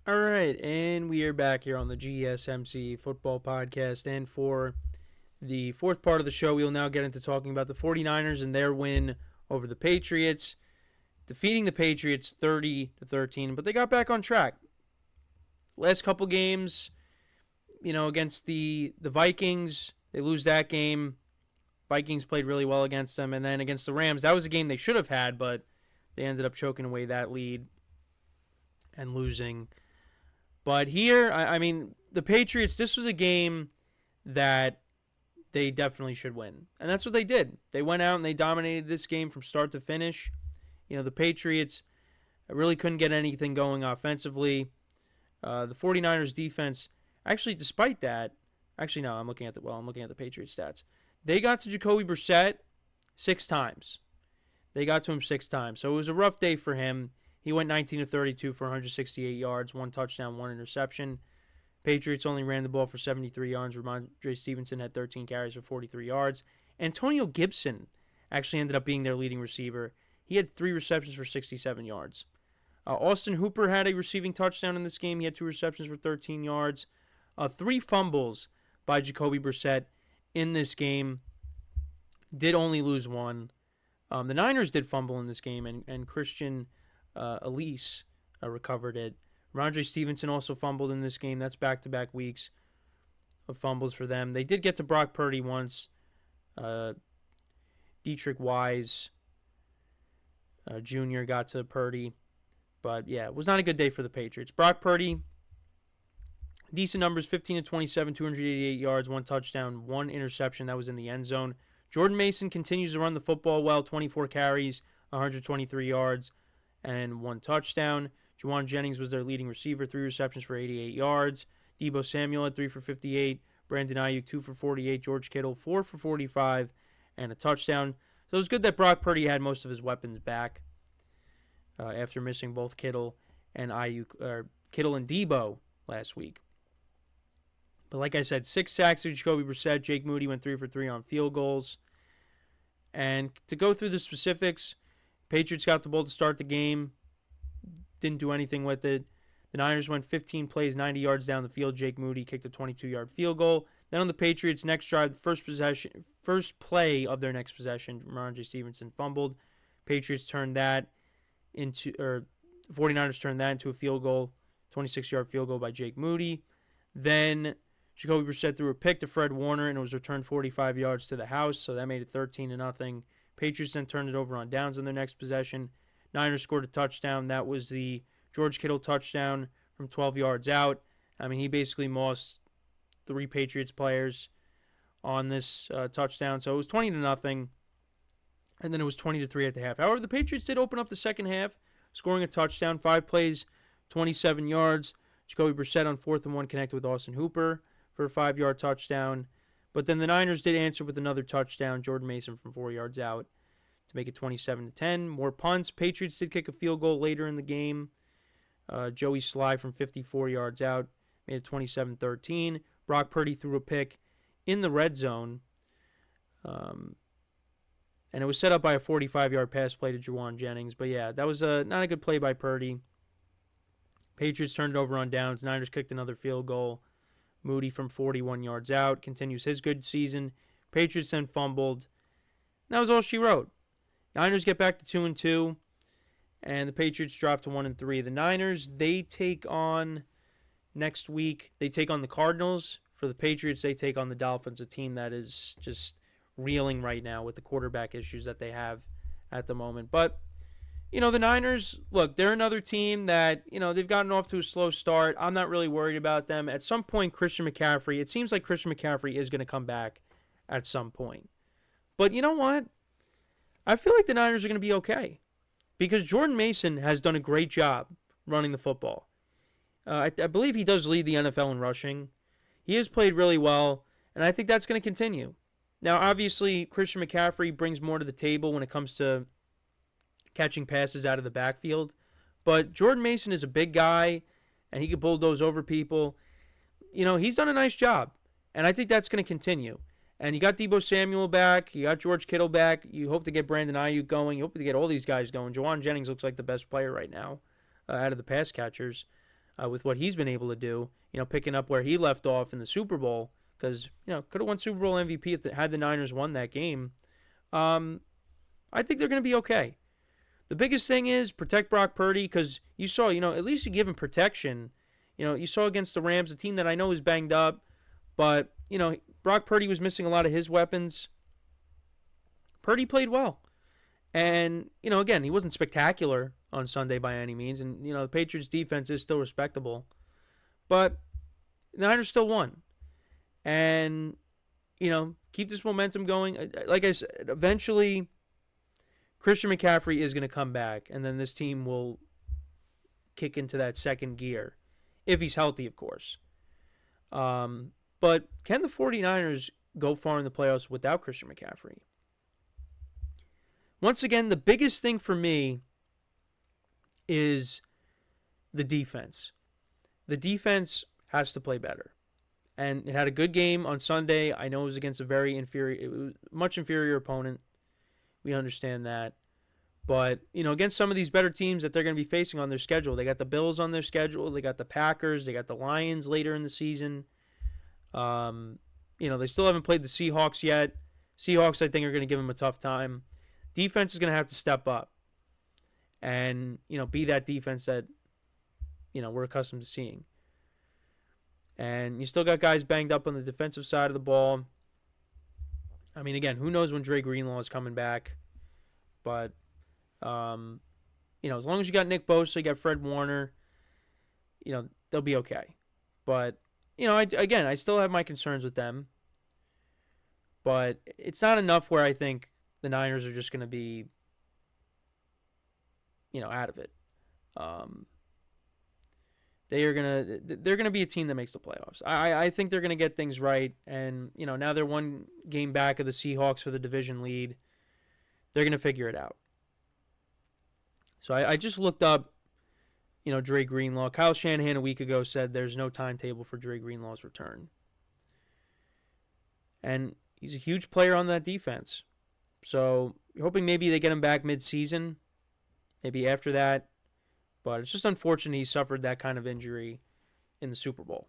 All right, and we are back here on the GSMC Football Podcast. And for the fourth part of the show, we will now get into talking about the 49ers and their win over the Patriots, defeating the Patriots 30-13. But they got back on track. Last couple games, against the Vikings, they lose that game. Vikings played really well against them. And then against the Rams, that was a game they should have had, but they ended up choking away that lead and losing. But here, the Patriots, this was a game that they definitely should win. And that's what they did. They went out and they dominated this game from start to finish. The Patriots really couldn't get anything going offensively. The 49ers defense, actually, despite that, no, I'm looking at the Patriots stats. They got to Jacoby Brissett 6 times. They got to him 6 times. So it was a rough day for him. He went 19 of 32 for 168 yards, 1 touchdown, 1 interception. Patriots only ran the ball for 73 yards. Ramondre Stevenson had 13 carries for 43 yards. Antonio Gibson actually ended up being their leading receiver. He had 3 receptions for 67 yards. Austin Hooper had a receiving touchdown in this game. He had 2 receptions for 13 yards. 3 fumbles by Jacoby Brissett in this game. Did only lose 1. The Niners did fumble in this game, and Christian Elise recovered it. Ramondre Stevenson also fumbled in this game. That's back-to-back weeks of fumbles for them. They did get to Brock Purdy once. Dietrich Wise Jr. got to Purdy. But, yeah, it was not a good day for the Patriots. Brock Purdy, decent numbers, 15 of 27, 288 yards, 1 touchdown, 1 interception. That was in the end zone. Jordan Mason continues to run the football well, 24 carries, 123 yards, and 1 touchdown. Juwan Jennings was their leading receiver, 3 receptions for 88 yards. Deebo Samuel had 3 for 58. Brandon Ayuk, 2 for 48. George Kittle, 4 for 45, and a touchdown. So it was good that Brock Purdy had most of his weapons back after missing both Kittle and Deebo last week. But like I said, 6 sacks to Jacoby Brissett. Jake Moody went 3 for 3 on field goals. And to go through the specifics, Patriots got the ball to start the game. Didn't do anything with it. The Niners went 15 plays, 90 yards down the field. Jake Moody kicked a 22-yard field goal. Then on the Patriots' next drive, the first play of their next possession, Ramondre Stevenson fumbled. 49ers turned that into a field goal, 26-yard field goal by Jake Moody. Then Jacoby Brissett threw a pick to Fred Warner, and it was returned 45 yards to the house, so that made it 13-0. Patriots then turned it over on downs on their next possession. Niners scored a touchdown. That was the George Kittle touchdown from 12 yards out. He basically mossed 3 Patriots players on this touchdown. So it was 20-0, and then it was 20-3 at the half. However, the Patriots did open up the second half, scoring a touchdown, 5 plays, 27 yards. Jacoby Brissett on 4th and 1 connected with Austin Hooper for a 5-yard touchdown. But then the Niners did answer with another touchdown, Jordan Mason from 4 yards out, to make it 27-10. More punts. Patriots did kick a field goal later in the game. Joey Sly from 54 yards out made it 27-13. Brock Purdy threw a pick in the red zone. And it was set up by a 45-yard pass play to Juwan Jennings. But yeah, that was not a good play by Purdy. Patriots turned it over on downs. Niners kicked another field goal. Moody from 41 yards out continues his good season. Patriots then fumbled. That was all she wrote. Niners get back to 2-2, and the Patriots drop to 1-3. The Niners, they take on next week. They take on the Cardinals. For the Patriots, they take on the Dolphins, a team that is just reeling right now with the quarterback issues that they have at the moment. But the Niners, look, they're another team that, they've gotten off to a slow start. I'm not really worried about them. At some point, it seems like Christian McCaffrey is going to come back at some point. But you know what? I feel like the Niners are going to be okay because Jordan Mason has done a great job running the football. I believe he does lead the NFL in rushing. He has played really well, and I think that's going to continue. Now, obviously, Christian McCaffrey brings more to the table when it comes to catching passes out of the backfield. But Jordan Mason is a big guy, and he can bulldoze over people. He's done a nice job, and I think that's going to continue. And you got Deebo Samuel back. You got George Kittle back. You hope to get Brandon Ayuk going. You hope to get all these guys going. Juwan Jennings looks like the best player right now out of the pass catchers. with what he's been able to do. Picking up where he left off in the Super Bowl, because could have won Super Bowl MVP if had the Niners won that game. I think they're going to be okay. The biggest thing is protect Brock Purdy, because you saw, at least you give him protection. You saw against the Rams, a team that I know is banged up, but Brock Purdy was missing a lot of his weapons. Purdy played well. And, again, he wasn't spectacular on Sunday by any means. And, the Patriots defense is still respectable. But the Niners still won. And, keep this momentum going. Like I said, eventually Christian McCaffrey is going to come back. And then this team will kick into that second gear. If he's healthy, of course. But can the 49ers go far in the playoffs without Christian McCaffrey? Once again, the biggest thing for me is the defense. The defense has to play better. And it had a good game on Sunday. I know it was against a much inferior opponent. We understand that. But, against some of these better teams that they're going to be facing on their schedule. They got the Bills on their schedule. They got the Packers. They got the Lions later in the season. They still haven't played the Seahawks yet. Seahawks, I think, are going to give them a tough time. Defense is going to have to step up and, be that defense that, we're accustomed to seeing. And you still got guys banged up on the defensive side of the ball. I mean, again, who knows when Dre Greenlaw is coming back. But, as long as you got Nick Bosa, you got Fred Warner, they'll be okay. But, I still have my concerns with them. But it's not enough where I think the Niners are just going to be, out of it. They're gonna be a team that makes the playoffs. I think they're gonna get things right, and now they're one game back of the Seahawks for the division lead. They're gonna figure it out. So I just looked up, Dre Greenlaw. Kyle Shanahan a week ago said there's no timetable for Dre Greenlaw's return, and he's a huge player on that defense. So you're hoping maybe they get him back mid-season, maybe after that. But it's just unfortunate he suffered that kind of injury in the Super Bowl.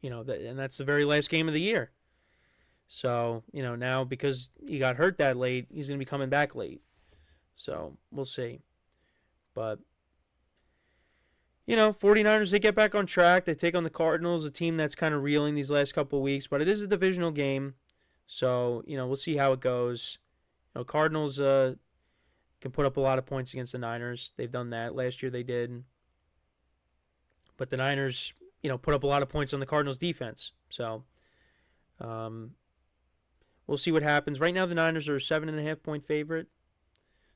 And that's the very last game of the year. So, now because he got hurt that late, he's going to be coming back late. So, we'll see. But, 49ers, they get back on track. They take on the Cardinals, a team that's kind of reeling these last couple of weeks. But it is a divisional game. So, we'll see how it goes. Cardinals can put up a lot of points against the Niners. They've done that. Last year they did. But the Niners, put up a lot of points on the Cardinals' defense. So, we'll see what happens. Right now the Niners are a 7.5-point favorite.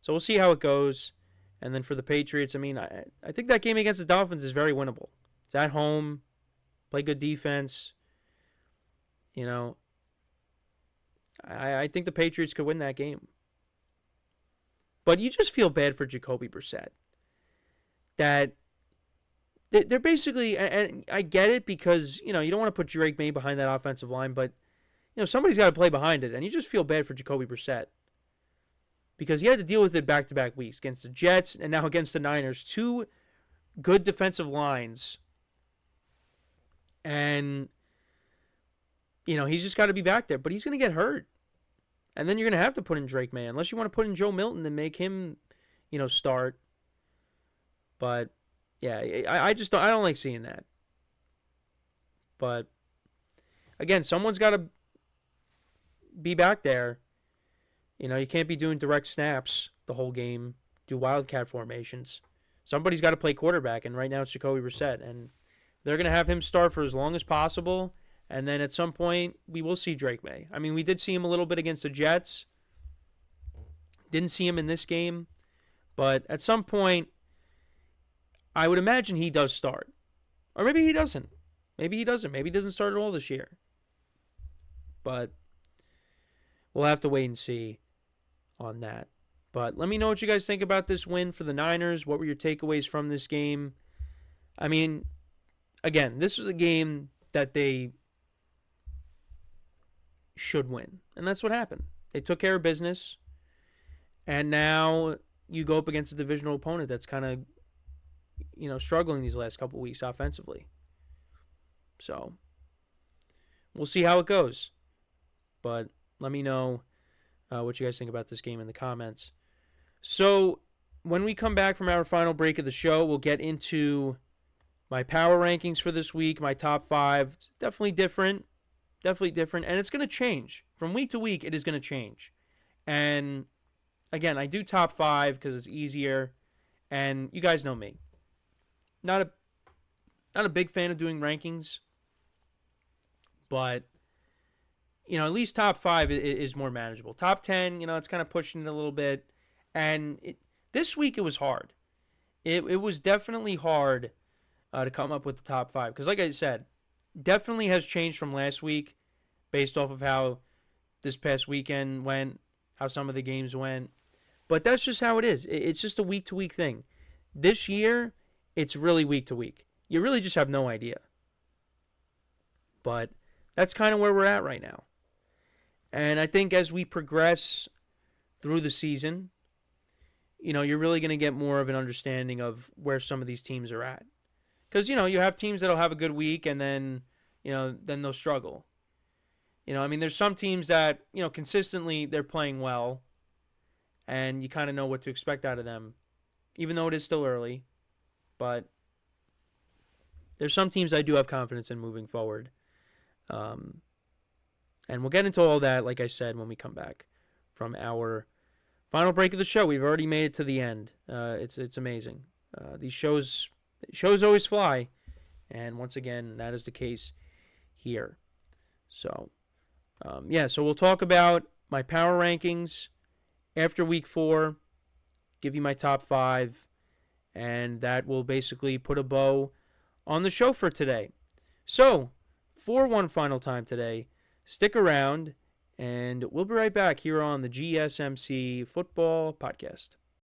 So we'll see how it goes. And then for the Patriots, I think that game against the Dolphins is very winnable. It's at home. Play good defense. I think the Patriots could win that game. But you just feel bad for Jacoby Brissett. That they're basically, and I get it because, you don't want to put Drake May behind that offensive line, but, somebody's got to play behind it. And you just feel bad for Jacoby Brissett. Because he had to deal with it back-to-back weeks against the Jets and now against the Niners. Two good defensive lines. And, he's just got to be back there. But he's going to get hurt. And then you're going to have to put in Drake May. Unless you want to put in Joe Milton and make him, start. But, yeah, I don't like seeing that. But, again, someone's got to be back there. You can't be doing direct snaps the whole game. Do wildcat formations. Somebody's got to play quarterback. And right now it's Jacoby Brissett. And they're going to have him start for as long as possible. And then at some point, we will see Drake May. We did see him a little bit against the Jets. Didn't see him in this game. But at some point, I would imagine he does start. Or maybe he doesn't. Maybe he doesn't. Maybe he doesn't start at all this year. But we'll have to wait and see on that. But let me know what you guys think about this win for the Niners. What were your takeaways from this game? Again, this was a game that they should win. And that's what happened. They took care of business. And now you go up against a divisional opponent that's kind of, struggling these last couple weeks offensively. So we'll see how it goes. But let me know what you guys think about this game in the comments. So when we come back from our final break of the show, we'll get into my power rankings for this week, my top 5. Definitely different. And it's going to change. From week to week, it is going to change. And again, I do top 5 because it's easier. And you guys know me. Not a big fan of doing rankings. But, at least top 5 is more manageable. Top 10, it's kind of pushing it a little bit. And this week it was hard. It was definitely hard to come up with the top 5. Because like I said, definitely has changed from last week based off of how this past weekend went, how some of the games went. But that's just how it is. It's just a week-to-week thing. This year, it's really week-to-week. You really just have no idea. But that's kind of where we're at right now. And I think as we progress through the season, you're really going to get more of an understanding of where some of these teams are at. Because, you have teams that'll have a good week and then they'll struggle. There's some teams that, consistently they're playing well and you kind of know what to expect out of them, even though it is still early. But there's some teams I do have confidence in moving forward. And we'll get into all that, like I said, when we come back from our final break of the show. We've already made it to the end. It's amazing. These shows always fly, and once again, that is the case here. So, so we'll talk about my power rankings after week 4, give you my top 5, and that will basically put a bow on the show for today. So, for one final time today, stick around, and we'll be right back here on the GSMC Football Podcast.